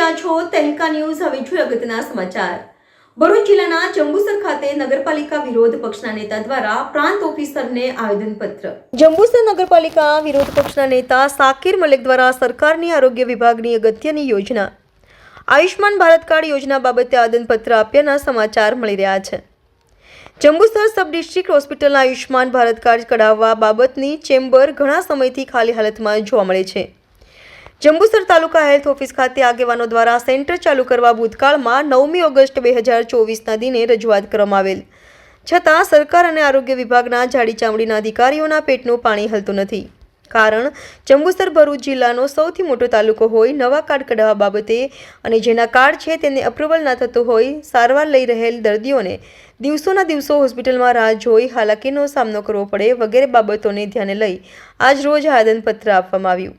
રહ્યા છો તહેલકા ન્યૂઝ. હવે જોઈએ અગત્યના સમાચાર. ભરૂચ જિલ્લાના જંબુસર ખાતે નગરપાલિકા વિરોધ પક્ષના નેતા દ્વારા પ્રાંત ઓફિસરને આવેદનપત્ર. જંબુસર નગરપાલિકા વિરોધ પક્ષના નેતા સાકિર મલિક દ્વારા સરકારની આરોગ્ય વિભાગની અગત્યની યોજના આયુષ્માન ભારત કાર્ડ યોજના બાબતે આવેદનપત્ર આપ્યાના સમાચાર મળી રહ્યા છે. જંબુસર સબ ડિસ્ટ્રિક્ટ હોસ્પિટલના આયુષ્માન ભારત કાર્ડ કઢાવવા બાબતની ચેમ્બર ઘણા સમયથી ખાલી હાલતમાં જોવા મળે છે. જંબુસર તાલુકા હેલ્થ ઓફિસ ખાતે આગેવાનો દ્વારા સેન્ટર ચાલુ કરવા ભૂતકાળમાં 9મી ઓગસ્ટ 2024ના દિને રજૂઆત કરવામાં આવેલ છતાં સરકાર અને આરોગ્ય વિભાગના જાડી ચામડીના અધિકારીઓના પેટનું પાણી હલતું નથી. કારણ જંબુસર ભરૂચ જિલ્લાનો સૌથી મોટો તાલુકો હોય નવા કાર્ડ કઢાવવા બાબતે અને જેના કાર્ડ છે તેને અપ્રુવલ ના થતું હોય સારવાર લઈ રહેલ દર્દીઓને દિવસોના દિવસો હોસ્પિટલમાં રાહ જોઈ હાલાકીનો સામનો કરવો પડે વગેરે બાબતોને ધ્યાને લઈ આજ રોજ આવેદનપત્ર આપવામાં આવ્યું.